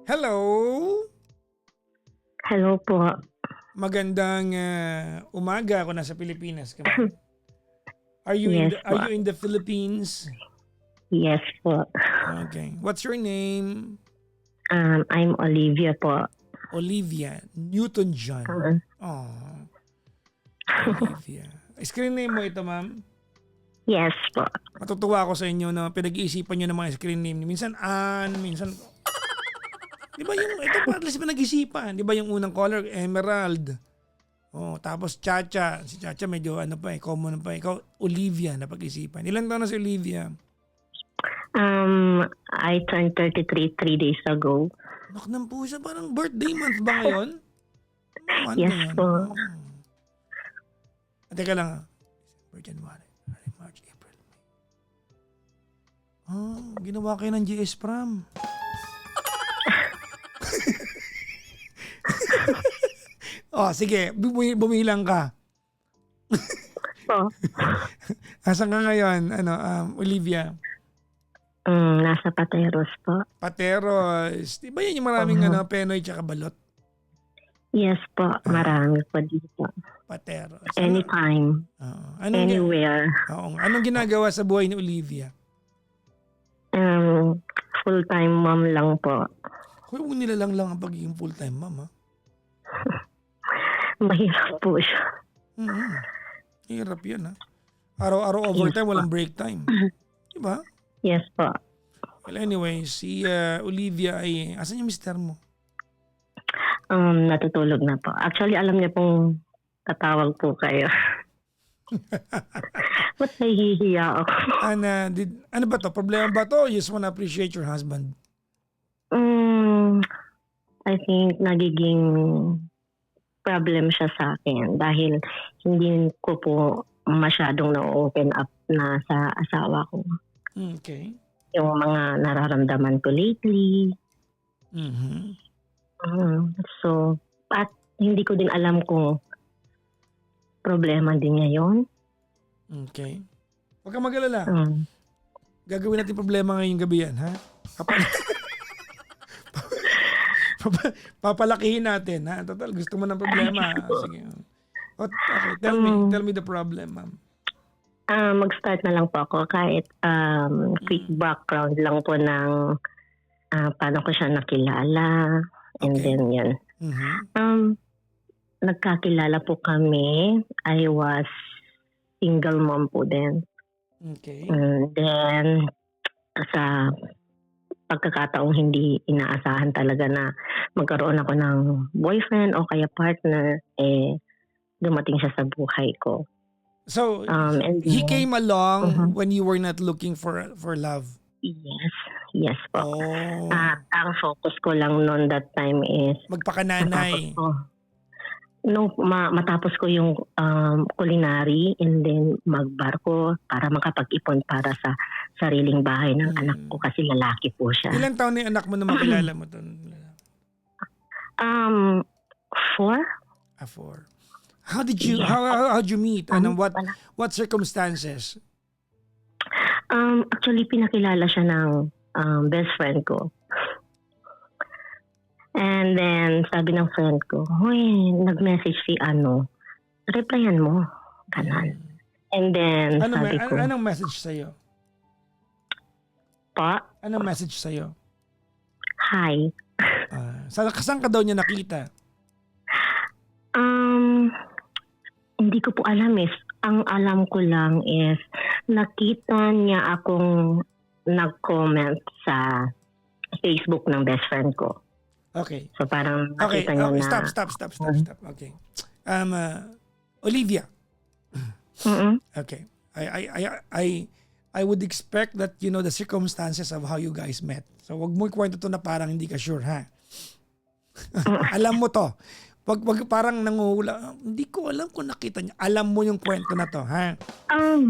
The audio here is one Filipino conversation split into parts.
Hello! Hello po. Magandang umaga kung nasa Pilipinas ka man. Are you in Yes the po. Philippines? Yes po. Okay. What's your name? I'm Olivia po. Olivia Newton-John. Uh, Oh, Olivia. Screen name mo ito, ma'am? yes po. Matutuwa ako sa inyo na pinag-iisipan nyo ng mga screen name. Minsan minsan... Di ba yung, ito pa at least pinag-isipan. Di ba yung unang color, Emerald. Oh, tapos Chacha. Si Chacha medyo common pa. Ikaw, Olivia, napag-isipan. Ilan taon na si Olivia? I turned 33 3 days ago. Nak ng pusa, parang birthday month ba ngayon? Month Yes ngayon. po. Oh. Teka lang. December, January, February, March, April, May. Ginawa kayo ng GS Pram. Sige. Bumilang ka. Po. Asan ka ngayon, Olivia? Nasa Pateros po. Pateros. Di ba yan yung maraming Penoy tsaka balot? Yes po. Marami po dito. Pateros. Anytime. Anywhere. Anong ginagawa sa buhay ni Olivia? Full-time mom lang po. Huwag nilalang lang ang pagiging full-time mom, ha? Mahirap po siya. Hirap yan, ha? Araw-araw overtime, walang break time. Diba? Yes po. Well, anyway, si Olivia ay... Asan yung mister mo? Natutulog na po. Actually, alam niya pong tatawag po kayo. Ba't nahihiya ako? Ano ba to? Problema ba to? You just wanna appreciate your husband? I think nagiging problem siya sa akin dahil hindi ko po masyadong na-open up na sa asawa ko. Okay. Yung mga nararamdaman ko lately. So, at hindi ko din alam kung problema din niya yun. Okay. Huwag kang mag-alala. Gagawin natin problema ngayong gabi yan, ha? Papalakihin natin, ha? Total, gusto mo ng problema. Sige. Okay, tell me the problem, ma'am. Mag-start na lang po ako kahit quick background lang po ng paano ko siya nakilala. And then yun. Nagkakilala po kami. I was single mom po din. Okay. And then sa pagkakataong hindi inaasahan talaga na magkaroon ako ng boyfriend o kaya partner, dumating siya sa buhay ko. So, he came along when you were not looking for love? Yes po. Oh. Ang focus ko lang noon that time is magpakananay. Matapos ko yung culinary and then magbarko para makapag-ipon para sa sariling bahay ng anak ko kasi lalaki po siya. Ilang taon na yung anak mo na makilala mo to? 4. 4. How did you meet? What circumstances? Actually pinakilala siya ng best friend ko. And then sabi ng friend ko, "Hoy, nag-message si replyan mo." Ganon. And then sabi ko, anong message sa'yo? Pa? Anong message sa'yo? Hi. Saan ka daw niya nakita? Hindi ko po alam Ang alam ko lang is nakita niya akong nag-comment sa Facebook ng best friend ko. Okay. So parang nakita niya na... Stop. Okay. Olivia. Okay. I would expect that you know the circumstances of how you guys met. So wag mo ikwento to na parang hindi ka sure, ha? Alam mo to. Wag parang nanguhula. Hindi ko alam kung nakita niya. Alam mo yung kwento na to, ha?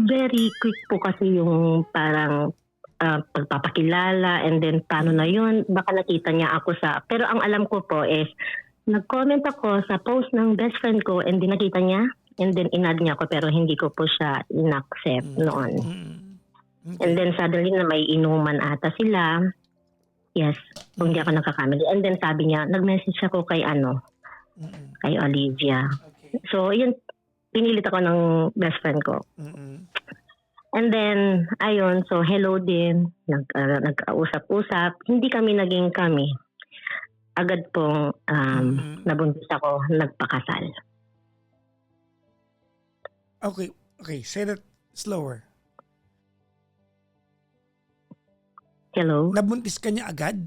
Very quick po kasi yung parang pagpapakilala and then paano na yun. Baka nakita niya ako pero ang alam ko po is nag-comment ako sa post ng best friend ko and then nakita niya and then in-add niya ako pero hindi ko po siya in-accept noon. And then suddenly na may inuman ata sila Yes, kung hindi ako nagkakamali. And then sabi niya, nag-message ako kay kay Olivia. Okay. So, yun, pinilit ako ng best friend ko. And then, ayun, so hello din, nagkausap-usap. Hindi kami naging kami. Agad pong nabuntis ako, nagpakasal. Okay, say that slower. Hello? Nabuntis ka niya agad?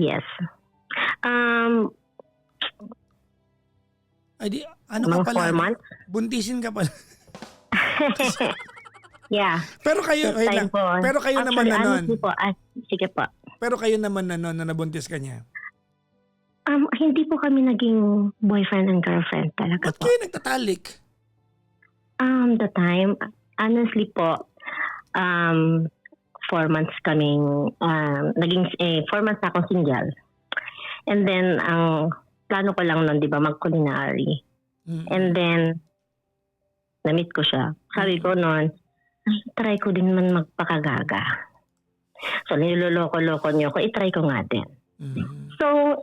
Yes. Ay di, ano ka Mga pala? 4 months? Buntisin ka pala. Yeah. Pero kayo, First wait time lang. po. Pero kayo naman na nun. Honestly po, sige po. Pero kayo naman na nun na nabuntis ka niya. Hindi po kami naging boyfriend and girlfriend talaga Ba't po. kayo nagtatalik? The time, honestly po, 4 months kaming, naging 4 months na akong single. And then, ang plano ko lang nun, di ba, mag-culinary. And then, na-meet ko siya. Sabi ko nun, ay, try ko din man magpakagaga. So, niloloko-loko niyo ko, itry ko nga din. So,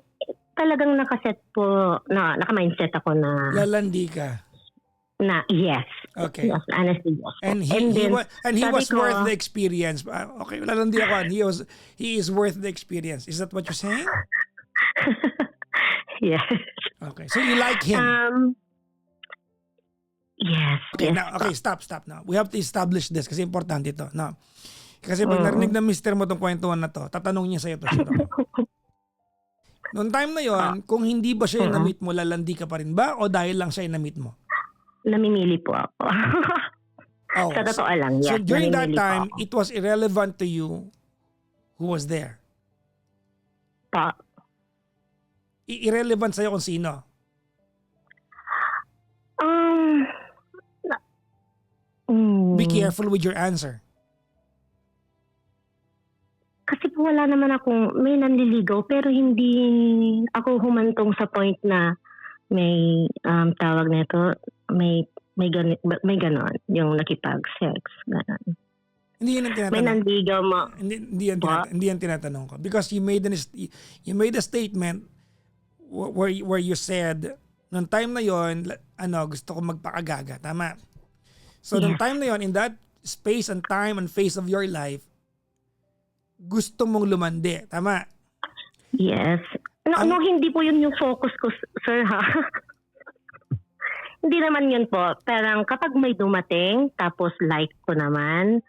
talagang nakaset po, naka-mindset ako na, Lalandi ka. na yes. Okay. Yes, honestly, yes. And he was sabi ko, worth the experience. Okay, lalandi ako. He is worth the experience. Is that what you're saying? Yes. Okay. So you like him? Yes. Okay, yes. now, okay, stop now. We have to establish this kasi importante ito. No. Kasi pag narinig ng mister mo tong kwentuhan na to, tatanong niya sa'yo to. Noong time na yon, kung hindi ba siya yung na-meet mo, lalandi ka pa rin ba? O dahil lang siya yung na-meet mo? Namimili po ako. Oh, Sa totoo lang, yes. so during that namimili po time, ako. it was irrelevant to you who was there. Pa. Irrelevant sa'yo kung sino. Be careful with your answer. Kasi po wala naman akong, may nanliligaw pero hindi ako humantong sa point na may tawag nito, may ganon, yung nakipag-sex, ganon. Hindi yan ang tinatanong. May nanligaw mo. Hindi yan tinatanong ko. Because you made a statement where you said, nung time na yon, gusto ko magpakagaga. Tama? So, nung time na yon, in that space and time and phase of your life, gusto mong lumandi. Tama? Yes. No, hindi po yun yung focus ko, sir, ha? Hindi naman yun po. Parang kapag may dumating, tapos like ko naman,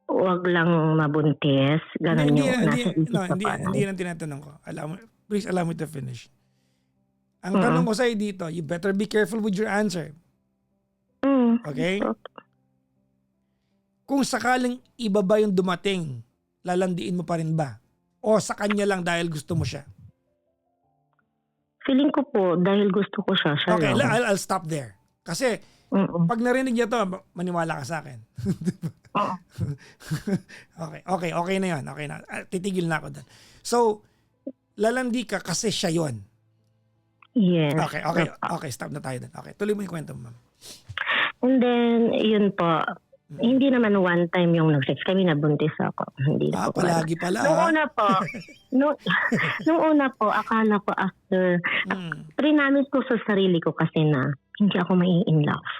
wag lang mabuntis. Ganon yung nasa isip ko. Hindi yan ang tinatanong ko. Please allow me to finish. Ang tanong ko sa'yo dito, you better be careful with your answer. Okay? Kung sakaling iba ba yung dumating, lalandiin mo pa rin ba? O sa kanya lang dahil gusto mo siya? Feeling ko po, dahil gusto ko siya. Okay, I'll stop there. Kasi, pag narinig niya to, maniwala ka sa akin. Okay na yun. Okay na. Titigil na ako doon. So, lalandi ka kasi siya yun. Yes. Okay, stop na tayo doon. Okay, tuloy mo yung kwento mo, ma'am. And then, yun po, hindi naman one time yung nag-sex kami, nabuntis ako. Hindi na po. Palagi pala. Nung una po, akala ko after, prinamis ko sa sarili ko kasi na hindi ako mai-in love.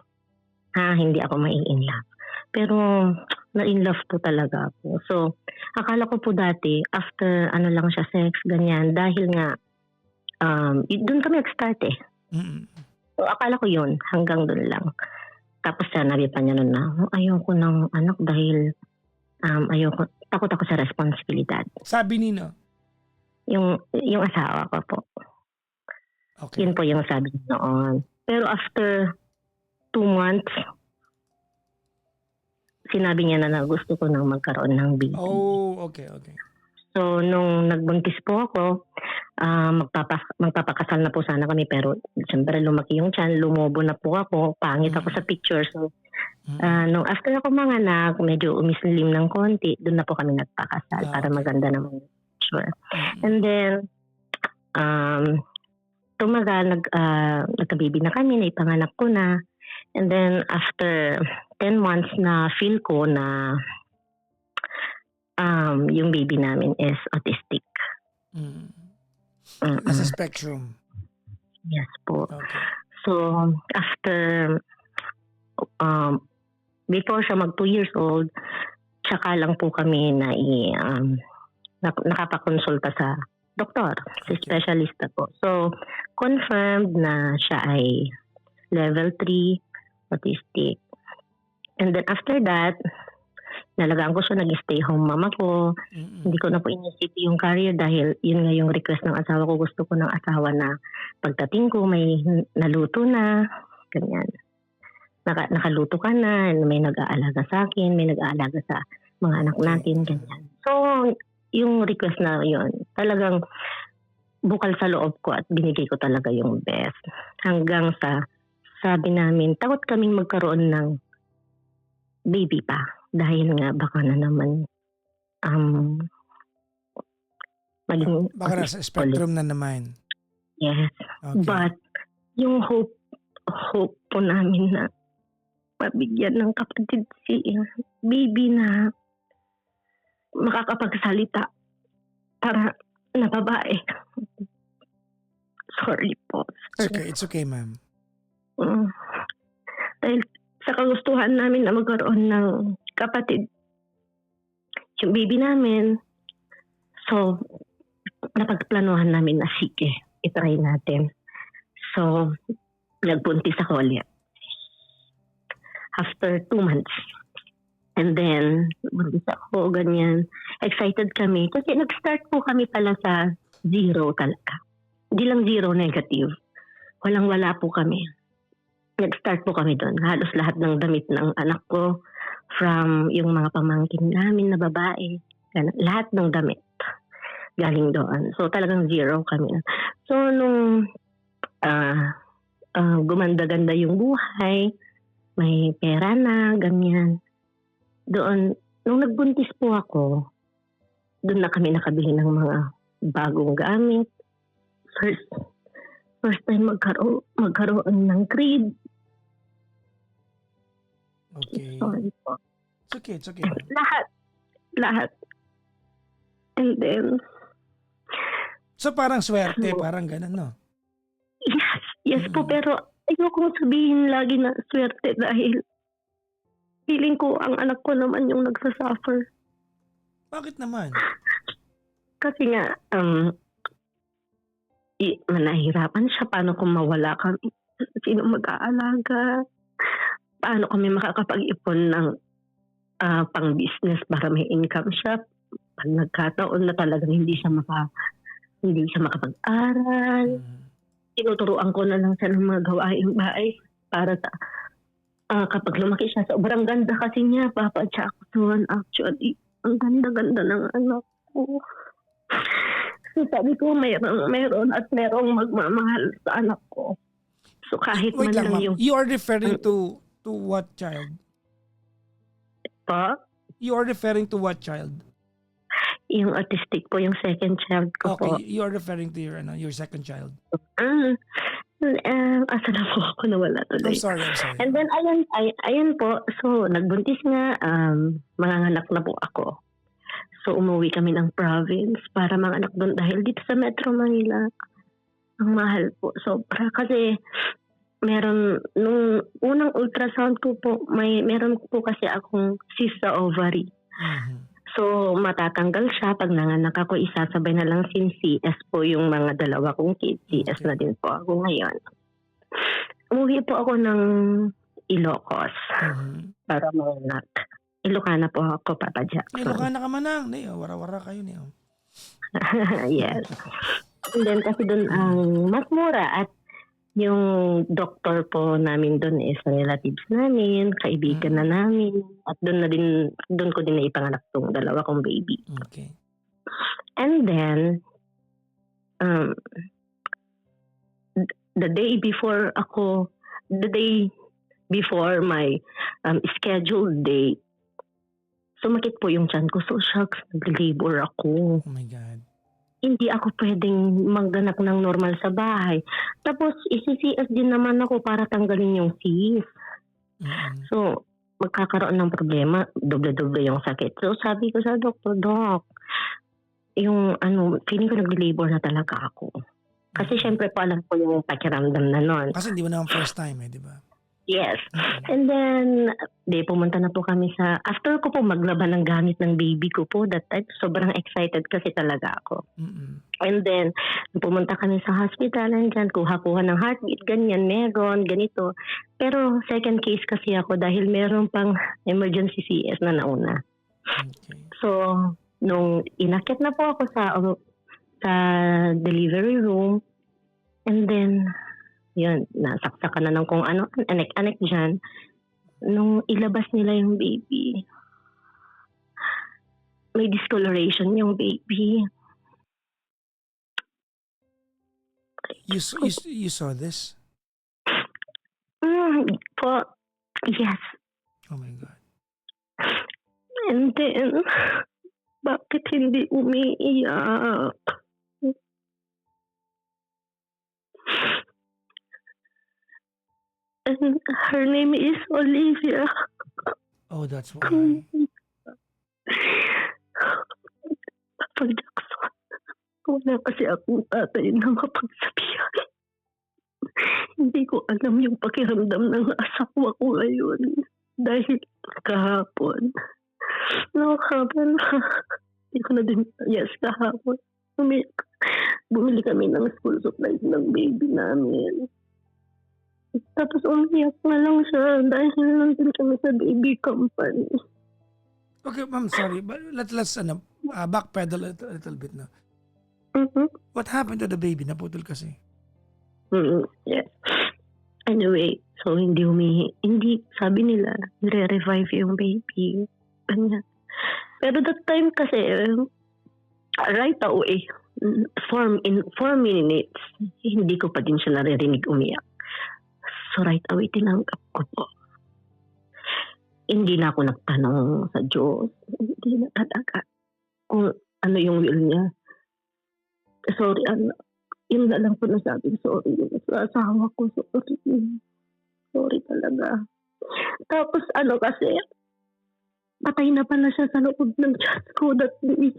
Hindi ako mai-in love. Pero, na-in love po talaga ako. So, akala ko po dati, after lang siya, sex, ganyan, dahil nga, doon kami nag-start eh. So, akala ko yun, hanggang doon lang. Tapos sinabi pa niya nun na, ayoko ng anak dahil takot ako sa responsibilidad. Sabi nino? Yung asawa ko po. Okay. Yun po yung sabi niya noon. Pero after 2 months, sinabi niya na gusto ko nang magkaroon ng baby. Oh, okay. So, nung nagbuntis po ako, magpapakasal na po sana kami pero siyempre lumaki yung tiyan, lumobo na po ako, pangit ako sa picture. So, nung after ako manganak, medyo umislim ng konti, doon na po kami nagpakasal para maganda naman yung picture. And then, tumagal, nagka-baby na kami, naipanganak ko na. And then, after 10 months na feel ko na yung baby namin is autistic. Mm. Mm-mm. Nasa spectrum. Yes po. Okay. So, after, before siya mag 2 years old, tsaka lang po kami nakapakonsulta sa doktor, sa Okay. specialista po. So, confirmed na siya ay level 3 autistic. And then after that, nalagaan ko siya, nag-stay home mama ko. Mm-mm. Hindi ko na po inisip yung career dahil yun nga yung request ng asawa ko. Gusto ko ng asawa na pagdating ko may naluto na, ganyan. Nakaluto ka na, may nag-aalaga sa akin, may nag-aalaga sa mga anak natin, ganyan. So, yung request na yun, talagang bukal sa loob ko at binigay ko talaga yung best. Hanggang sa sabi namin, takot kaming magkaroon ng baby pa. Dahil nga baka na naman maging Baka nasa spectrum na naman. Yes. Okay. But yung hope po namin na mabigyan ng kapatid si baby na makakapagsalita para na babae. Sorry po. It's okay, ma'am. Dahil sa kagustuhan namin na magkaroon ng kapatid yung baby namin. So, napagplanuhan namin na sige, itry natin. So, nagbuntis ako ulit. After 2 months. And then, buntis ako, ganyan. Excited kami. Kasi nag-start po kami pala sa 0 talaga. Hindi lang 0 negative. Walang-wala po kami. Nag-start po kami doon. Halos lahat ng damit ng anak ko, from yung mga pamangkin namin na babae, lahat ng damit galing doon. So talagang 0 kami. So nung gumanda-ganda yung buhay, may pera na, ganyan. Doon, nung nagbuntis po ako, doon na kami nakabili ng mga bagong gamit. First time magkaroon ng crib. Okay. Sorry po. It's okay. Lahat. And then, So parang swerte, parang ganun, no? yes po, pero ayokong sabihin lagi na swerte dahil feeling ko ang anak ko naman yung nagsasuffer. Bakit naman? Kasi nga, nahihirapan siya. Paano kung mawala kami? Sino mag-aalaga? Paano kami makakapag-ipon ng pang-business para may income siya? Pag nagkataon na talagang hindi siya makapag-aral. Tinuturuan ko na lang siya ng mga gawaing bahay para sa kapag lumaki siya. Sobrang ganda kasi niya, Papa Jackson. Actually, ang ganda-ganda ng anak ko. So sabi ko, mayroon at mayroong magmamahal sa anak ko. So kahit Wait man lang, lang ma'am. yung... You are referring to what child? Pa? You are referring to what child? Yung autistic po, yung second child ko po. Okay, you are referring to your second child. Asa na po ako nawala tuloy. I'm sorry. And then, ayan po. So, nagbuntis nga, manganganak na po ako. So, umuwi kami ng province para manganak doon dahil dito sa Metro Manila, ang mahal po. So, kasi, nung unang ultrasound ko po, meron po kasi akong cyst sa ovary. Mm-hmm. So, matatanggal siya. Pag nanganak ako, isasabay na lang sin CS po yung mga dalawa kong kids. CS na din po ako ngayon. Umuwi po ako ng Ilocos para manganak. Ilocana po ako, Papa Jackson. Ilocana ka manang. Wara-wara kayo niyo. Yes. And then kasi doon ang mas mura at yung doktor po namin doon is relatives namin, kaibigan na namin. At doon ko din naipanganak tong dalawa kong baby. Okay. And then, the day before my scheduled date, sumakit po yung tiyan ko. So, shucks, nag-labor ako. Oh my God. Hindi ako pwedeng magganak ng normal sa bahay. Tapos, isi-CS din naman ako para tanggalin yung cyst. Mm-hmm. So, magkakaroon ng problema, doble-doble yung sakit. So sabi ko sa doktor, Dok, yung feeling ko nag-labor na talaga ako. Kasi syempre po alam ko yung pakiramdam na nun. Kasi hindi mo naman first time di ba? Yes. And then, pumunta na po kami after ko po maglaban ng gamit ng baby ko po, that time, sobrang excited kasi talaga ako. And then, pumunta kami sa hospital, and dyan, kuha-kuha ng heartbeat, ganyan, meron, ganito. Pero second case kasi ako dahil meron pang emergency CS na nauna. Okay. So, nung inakit na po ako sa delivery room, and then, yun, nasaksakan na ng kung ano, anek-anek dyan. Nung ilabas nila yung baby, may discoloration yung baby. You saw this? Po, yes. Oh my God. And then, bakit hindi umiiyak? And her name is Olivia. Oh, that's why. Papa Jackson, wala kasi akong tatay na mapagsabihan. Hindi ko alam yung pakiramdam ng asawa ko ngayon. Dahil kahapon. Hindi ko na din, yes, kahapon. Bumili kami ng school supplies ng baby namin. Tapos umiyak na lang siya dahil nandun kami sa baby company. Okay, ma'am, sorry. But let's backpedal a little bit na. What happened to the baby? Naputol kasi. Yes. Anyway, so hindi, sabi nila, re-revive yung baby. Ganyan. Pero that time kasi, right away, in 4 minutes, hindi ko pa din siya naririnig umiyak. So right away, tinanggap ko po. Hindi na ako nagtanong sa Diyos. Hindi na talaga kung ano yung will niya. Sorry, yun na lang po nasabi, sorry. Sa asawa ko, sorry. Sorry talaga. Tapos kasi, patay na pala siya sa loob ng chat ko that day.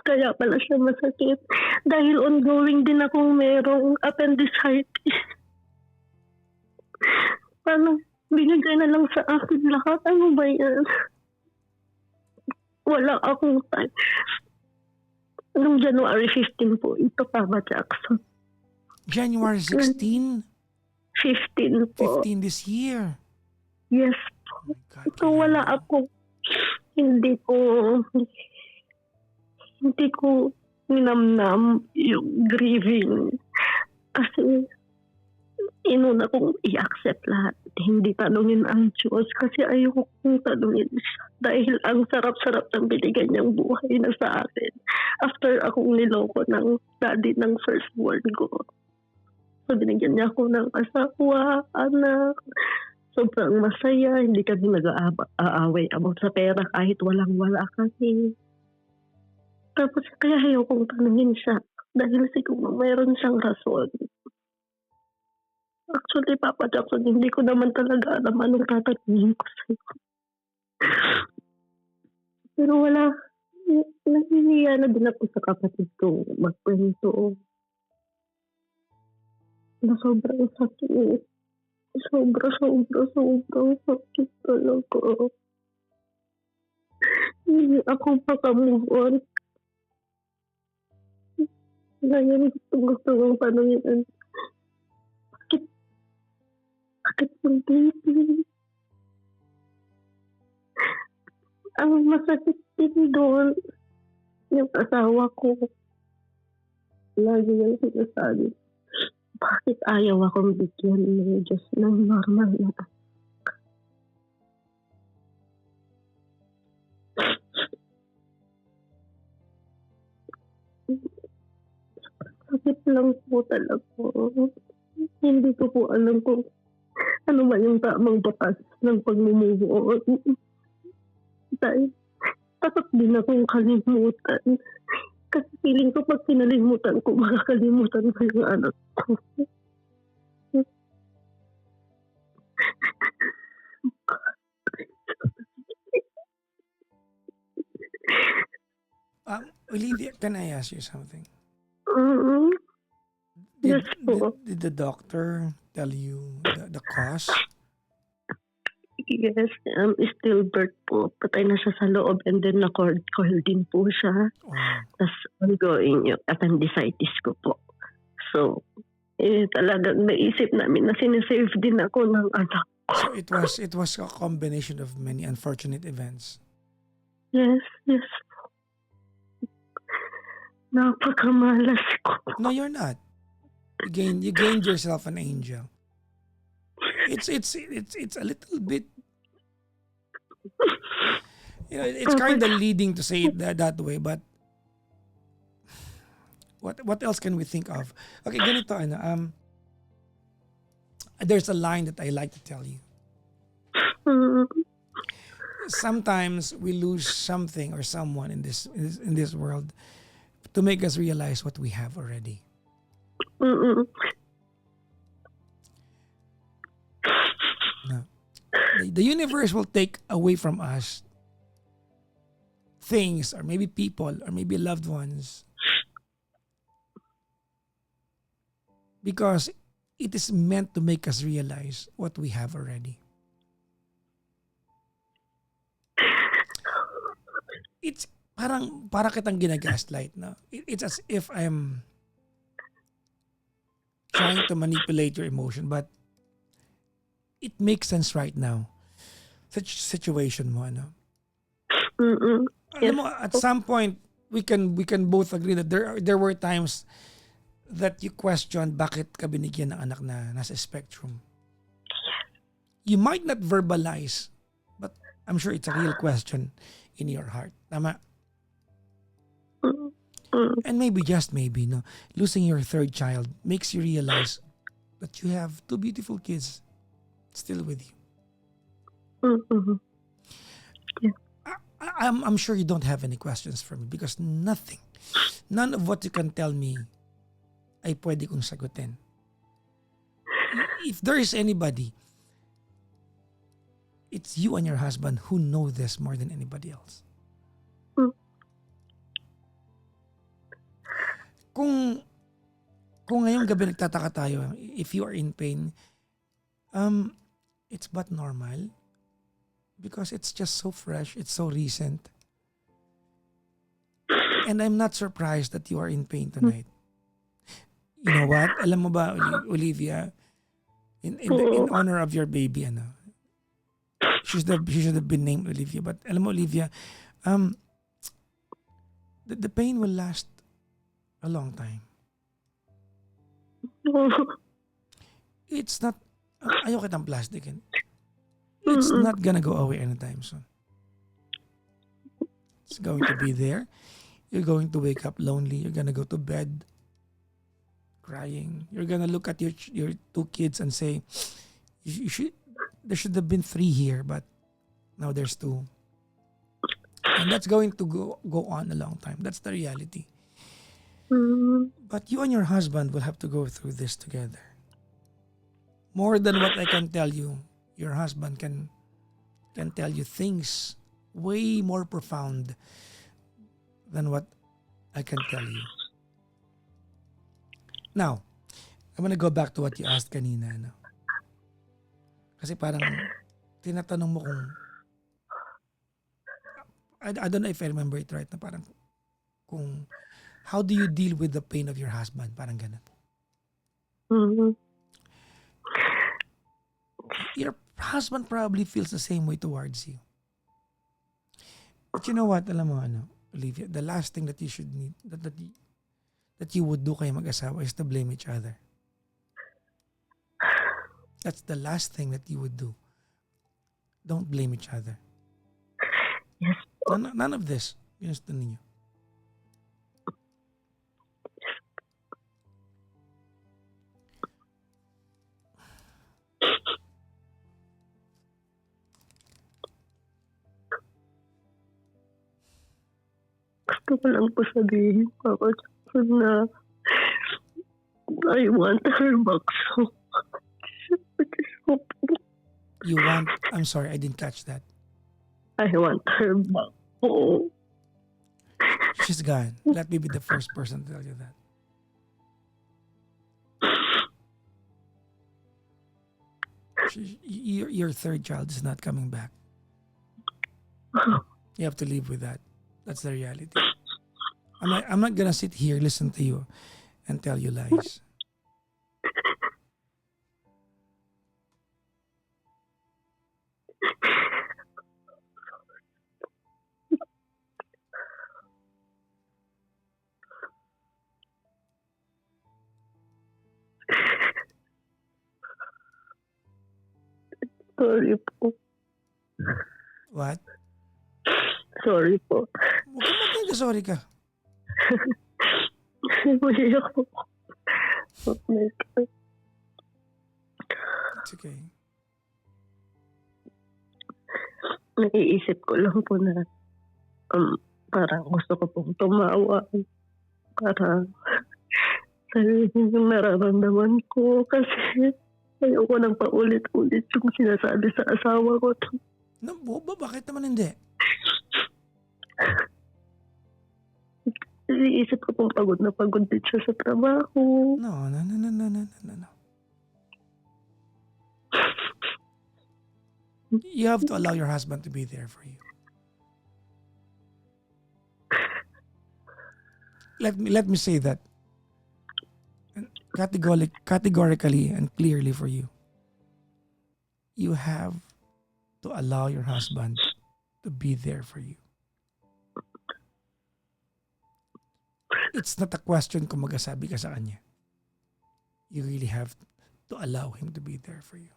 Kaya pala siya masakit. Dahil ongoing din akong merong appendicitis. Paano? Binigay na lang sa akin lahat. Ano ba yan? Wala akong time. Noong January 15 po, ito Papa Jackson. January 16? 15 po. 15 this year? Yes po. So wala ako. Hindi ko minamnam yung grieving. Kasi inuna kong i-accept lahat. Hindi tanungin ang Diyos kasi ayoko kong tanungin siya. Dahil ang sarap-sarap ng binigay niyang buhay na sa akin. After akong niloko ng daddy ng firstborn ko. So binigyan niya ako ng asawa, anak. Sobrang masaya. Hindi kami nag-aaway about sa pera kahit walang-wala kasi. Tapos kaya ayaw kong tanungin siya dahil siguro mayroon siyang rason. Actually, Papa Jackson, hindi ko naman talaga alam anong tatanungin ko sa'yo. Pero wala, nahihiya na din ako sa kapatid kong magkwento. Na sobrang sakit. Sobrang sakit talaga. Hindi ako makamove on. Ngayon gusto kong tanungin. Bakit yung baby? Ang masakit din doon, yung asawa ko. Lagi yung sinasabi, bakit ayaw akong bigyan ng Diyos ng normal na anak? Sakit lang po talaga. Hindi ko po alam kung ano ba yung tamang batas ng pag-move on. Dahil takot din akong kalimutan. Kasi feeling ko pag pinalimutan ko, makakalimutan ko yung anak ko. Olivia, can I ask you something? Mm, yes po. Did the doctor tell you the cause? Yes, stillbirth po. Patay na siya sa loob and then na-cold din po siya. Oh, Tapos ongoing yung appendicitis ko po. So, talagang naisip namin na sinisave din ako ng anak. so it was a combination of many unfortunate events. Yes. Napakamalas ko. No, you're not. You gained yourself an angel. It's a little bit, it's kind of leading to say it that way, but what else can we think of? Okay, ganito there's a line that I like to tell you. Mm, Sometimes we lose something or someone in this world to make us realize what we have already. mm, No. The universe will take away from us things or maybe people or maybe loved ones because it is meant to make us realize what we have already. It's para kitang ginagaslight, no? It's as if I'm trying to manipulate your emotion, but it makes sense right now. Such situation mo, ano? mm. Alam mo, at some point, we can both agree that there were times that you question bakit ka binigyan ng anak na nasa spectrum. You might not verbalize, but I'm sure it's a real question in your heart. Tama? And maybe, just maybe, no, losing your third child makes you realize that you have two beautiful kids still with you. Mm. I'm sure you don't have any questions for me because none of what you can tell me ay pwede kong sagutin. If there is anybody, it's you and your husband who know this more than anybody else. Kung ngayong gabi nagtataka tayo, if you are in pain, it's but normal because it's just so fresh, it's so recent. And I'm not surprised that you are in pain tonight. You know what? Alam mo ba, Olivia, in honor of your baby, she should have been named Olivia. But alam mo, Olivia, the pain will last a long time. It's not, ayaw kitang plastikin. It's not gonna go away anytime soon. It's going to be there. You're going to wake up lonely. You're gonna go to bed crying. You're gonna look at your two kids and say, there should have been 3 here, but now there's 2. And that's going to go on a long time. That's the reality. But you and your husband will have to go through this together. More than what I can tell you, your husband can tell you things way more profound than what I can tell you. Now, I'm gonna go back to what you asked kanina. No? Kasi parang tinatanong mo I don't know if I remember it right, na parang kung how do you deal with the pain of your husband? Parang ganun. Your husband probably feels the same way towards you. But you know what? Alam mo, Olivia, the last thing that you should need, that you would do kayo mag-asawa is to blame each other. That's the last thing that you would do. Don't blame each other. Yes. None of this. Ginusto ninyo. Gusto ko lang po sabihin, Papa Jackson, na I want her back so much. I just hope I'm sorry, I didn't catch that. I want her back po. She's gone. Let me be the first person to tell you that. Your third child is not coming back. You have to live with that. That's the reality. I'm not gonna sit here, listen to you, and tell you lies. Sorry po. What? Sorry po. Huwag ka magtinda, sorry ka. Mali ako. Oh my God. It's okay. Naiisip ko lang po na parang gusto ko pong tumawa para sabihin yung nararamdaman ko kasi ayoko nang paulit-ulit yung sinasabi sa asawa ko. Boba, bakit naman hindi? Iisip ko pong pagod na pagod din siya sa trabaho. No. You have to allow your husband to be there for you. Let me say that categorically and clearly for you. You have to allow your husband to be there for you. It's not a question kung mag-asabi ka sa kanya. You really have to allow him to be there for you.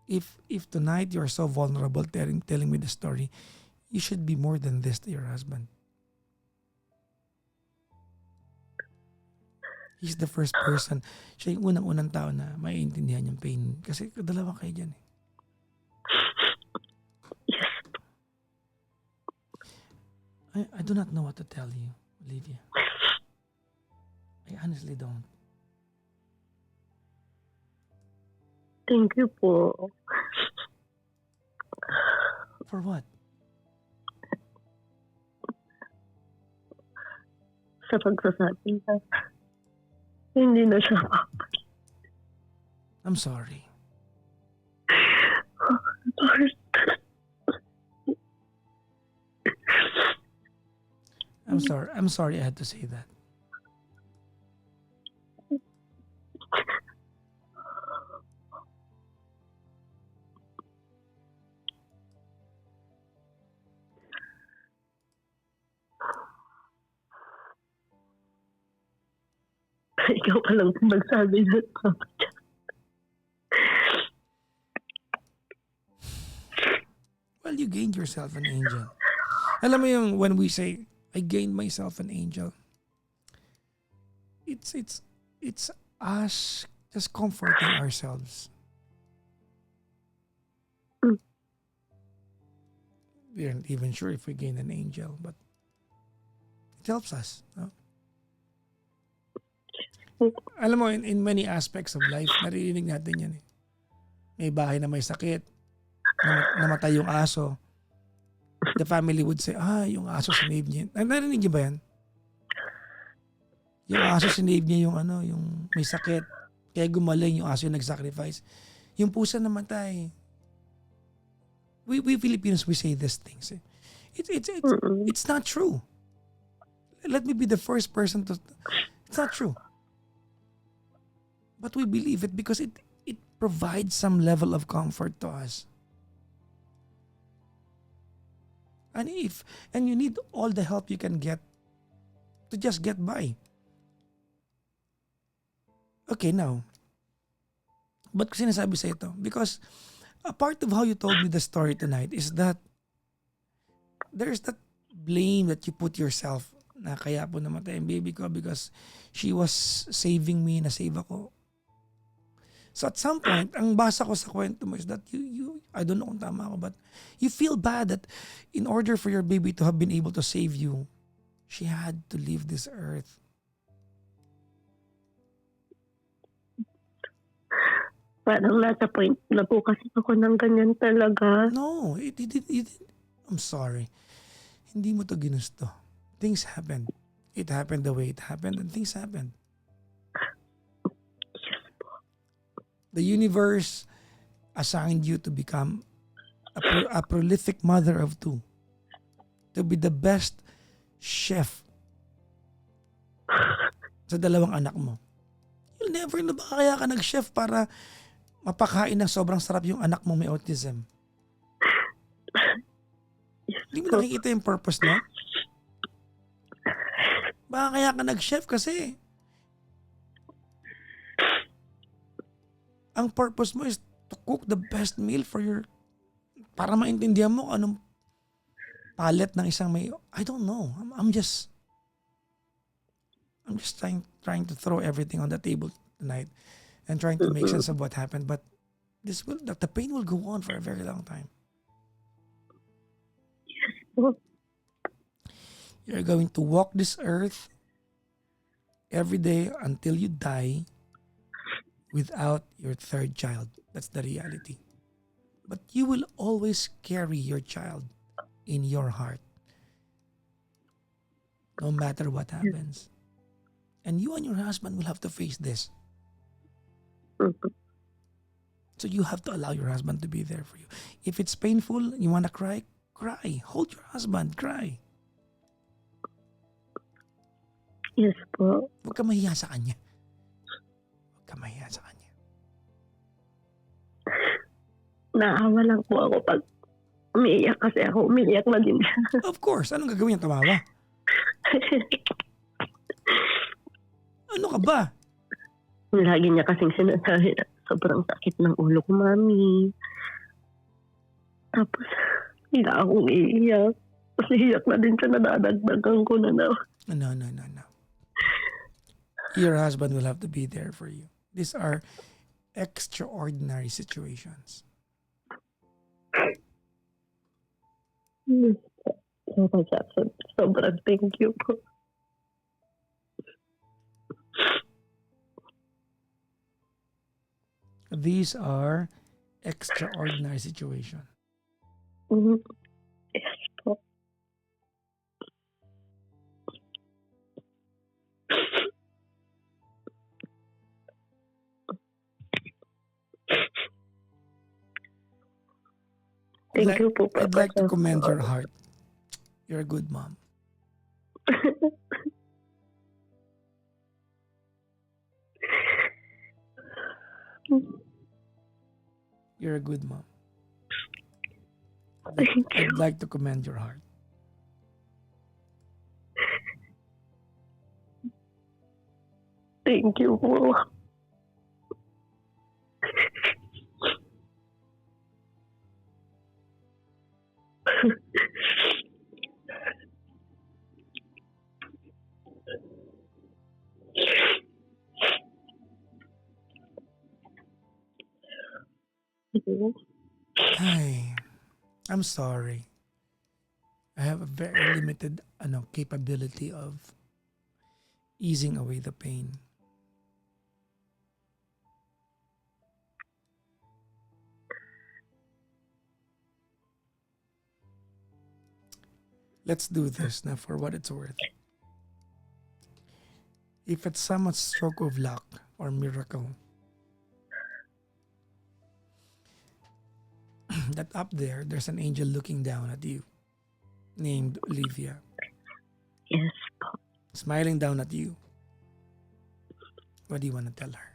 If tonight you're so vulnerable telling me the story, you should be more than this to your husband. He's the first person. Siya yung unang-unang tao na maiintindihan yung pain. Kasi dalawa kayo dyan eh. I do not know what to tell you, Olivia. I honestly don't. Thank you po. For what? Sa pagsasabi na hindi na siya I'm sorry. I'm sorry I had to say that. Ikaw pa lang nagsabi na ito. Well, you gained yourself an angel. Alam mo yung when we say, I gained myself an angel, it's us just comforting ourselves. We aren't even sure if we gain an angel, but it helps us. No? Alam mo, in many aspects of life, naririnig natin yan eh. May bahay na may sakit, namatay yung aso. The family would say, yung aso sinave niya. Narinig niyo ba yan? Yung aso sinave niya yung may sakit. Kaya gumaling yung aso yung nag-sacrifice. Yung pusa namatay. We Filipinos, we say these things. Eh. It's not true. Let me be the first person to... It's not true. But we believe it because it provides some level of comfort to us. And you need all the help you can get to just get by. Okay, now, ba't ko sinasabi sa ito? Because a part of how you told me the story tonight is that there's that blame that you put yourself na kaya po namatay ang baby ko because she was saving me, na-save ako. So at some point, ang basa ko sa kwento mo is that you I don't know kung tama ako, but you feel bad that in order for your baby to have been able to save you, she had to leave this earth. Parang nasa point na po kasi ako ng ganyan talaga. No, I'm sorry. Hindi mo to ginusto. Things happened. It happened the way it happened and things happened. The universe assigned you to become a prolific mother of two. To be the best chef sa dalawang anak mo. You'll never know, baka kaya ka nag-chef para mapakain ng sobrang sarap yung anak mo may autism. Hindi mo nakikita yung purpose no? Baka kaya ka nag-chef kasi ang purpose mo is to cook the best meal for your, para maintindihan mo kung anong palette ng isang may, I don't know. I'm just trying to throw everything on the table tonight and trying to make sense of what happened. But the pain will go on for a very long time. You're going to walk this earth every day until you die without your third child. That's the reality. But you will always carry your child in your heart, no matter what happens. And you and your husband will have to face this. So you have to allow your husband to be there for you. If it's painful, you want to cry, cry. Hold your husband, cry. Yes po. Huwag ka mahiya sa kanya. Huwag ka mahiya sa kanya. Naawa lang po ako pag umiiyak kasi ako. Umiiyak na din siya. Of course. Anong gagawin niya? Tumawa? Ano ka ba? Lagi niya kasing sinasabi na sobrang sakit ng ulo ko, mami. Tapos, hindi akong iiyak. Tapos iiyak na din siya, nadadagdagan ko na. No. Your husband will have to be there for you. These are extraordinary situations. Sobrang thank you po. These are extraordinary situations. Yes po. Thank you po, Papa. I'd like to commend your heart. You're a good mom. You're a good mom. Thank you. I'd like to commend your heart. Thank you po. Ay, I'm sorry. I have a very limited capability of easing away the pain. Let's do this now for what it's worth. If it's someone's stroke of luck or miracle, that up there's an angel looking down at you named Olivia. Yes. Smiling down at you. What do you want to tell her?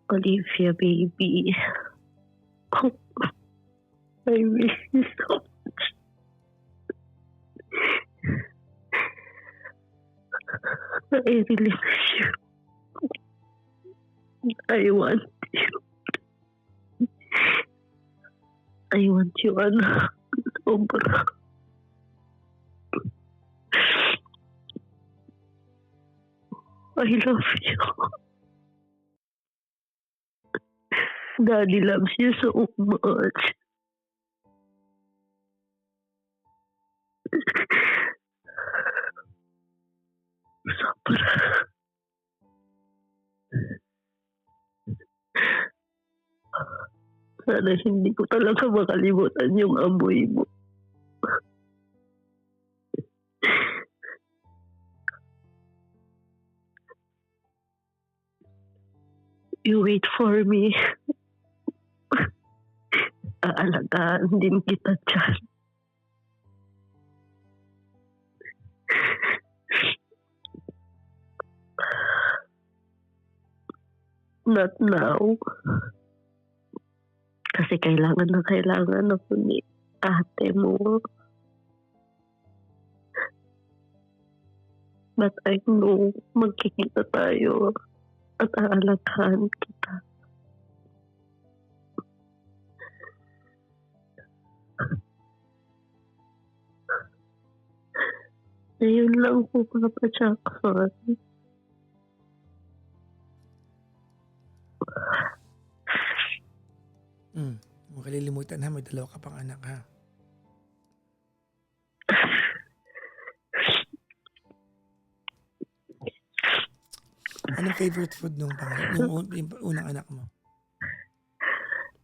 Olivia, baby. I miss you so much. I really miss you. I want you. I want you, anak. Sobra. I love you. Daddy loves you so much. Sana hindi ko talaga makalimutan yung amoy mo. You wait for me. Aalagaan din kita dyan. Not now. Kasi kailangan na kailangan ako ni ate mo. But I know magkikita tayo at aalagaan kita. Ayun lang po, Papa Jackson. Huwag kalilimutan ha, may 2 ka pang anak ha. Anong favorite food nung unang anak mo?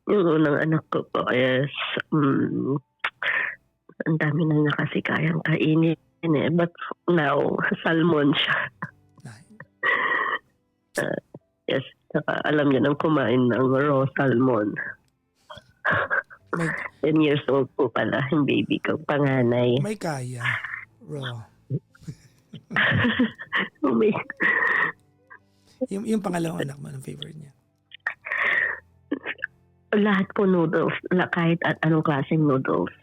Yung unang anak ko po is, ang dami na niya kasi kayang kainin eh. But now, salmon siya. Yes, saka alam niya nang kumain ng raw salmon. 10 years old po pala yung baby ko, panganay. May kaya. Raw. Oh my. Yung pangalawang anak mo, anong favorite niya? Lahat po noodles, kahit anong klaseng noodles.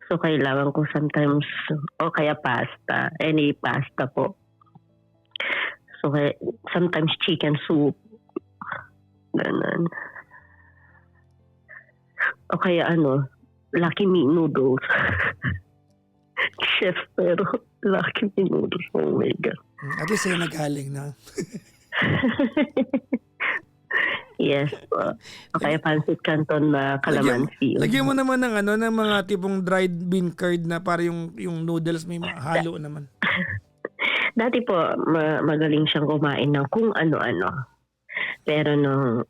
So, kailangan ko sometimes, o kaya pasta, any pasta po. So, sometimes chicken soup. Ganun. O kaya Lucky Me noodles. Chef, pero Lucky Me noodles. Oh my God. At least sa'yo nagaling, no? Yes po. O kaya pancit canton na calamansi. Lagyan mo naman ng ng mga tipong dried bean curd na para yung noodles may halo naman. Dati po, magaling siyang kumain ng kung ano-ano. Pero nung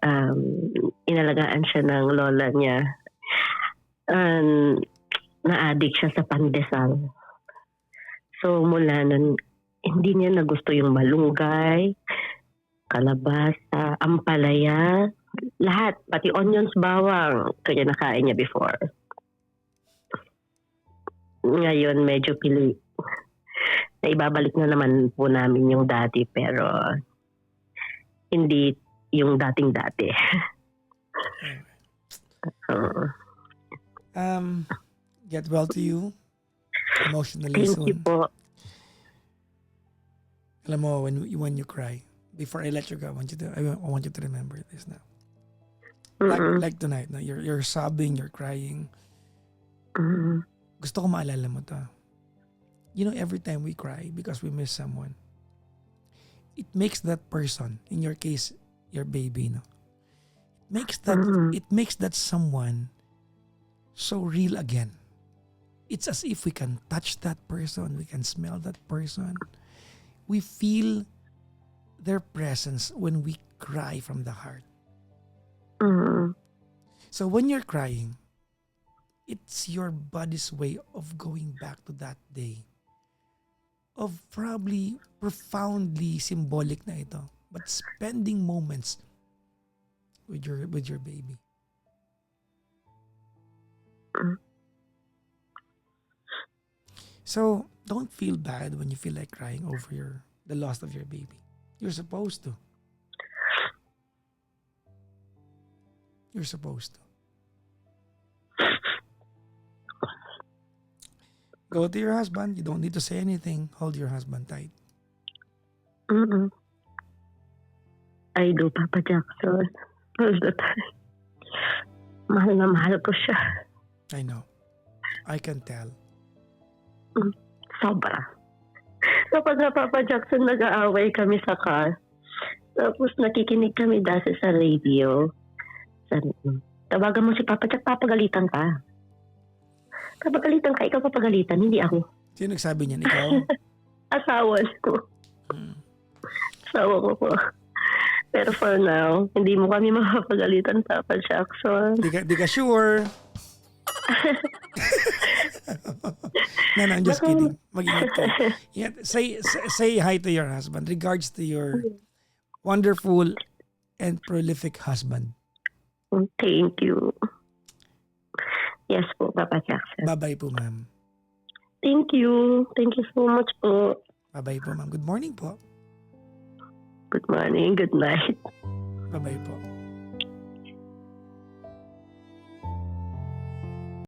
inalagaan siya ng lola niya, na-addict siya sa pandesal. So mula nun, hindi niya nagusto yung malunggay, kalabasa, ampalaya, lahat, pati onions, bawang, kaya nakain niya before. Ngayon, medyo pili. Naibabalik na naman po namin yung dati, pero hindi yung dating-dati. Get well to you emotionally Thank soon. you po. Alam mo, when you cry, before I let you go, I want you to remember this now. Like tonight, no? You're sobbing, you're crying. Gusto ko maalala mo to. You know, every time we cry because we miss someone, it makes that person, in your case, your baby, no? It makes that someone so real again. It's as if we can touch that person, we can smell that person. We feel their presence when we cry from the heart. So when you're crying, it's your body's way of going back to that day. Of probably profoundly symbolic na ito, but spending moments with your baby. So don't feel bad when you feel like crying over the loss of your baby. You're supposed to. You're supposed to. Go to your husband. You don't need to say anything. Hold your husband tight. I do, Papa Jackson. All the time. Mahal na mahal ko siya. I know. I can tell. Sobra. Kapag nga Papa Jackson nag-aaway kami sa car, tapos nakikinig kami dati sa radio, tawagan mo si Papa Jack, papagalitan ka. Papagalitan ka, ikaw papagalitan, hindi ako. Sino nagsabi niyan? Ikaw? Asawa ko. Asawa ko po. Pero for now, hindi mo kami makapagalitan, Papa Jackson. Di ka sure? No, I'm just kidding. Mag-ingat ka. Yeah, say hi to your husband. Regards to your wonderful and prolific husband. Thank you. Yes po, Papa Jackson. Bye-bye po, ma'am. Thank you. Thank you so much po. Bye-bye po, ma'am. Good morning po. Good morning, good night. Bye-bye po.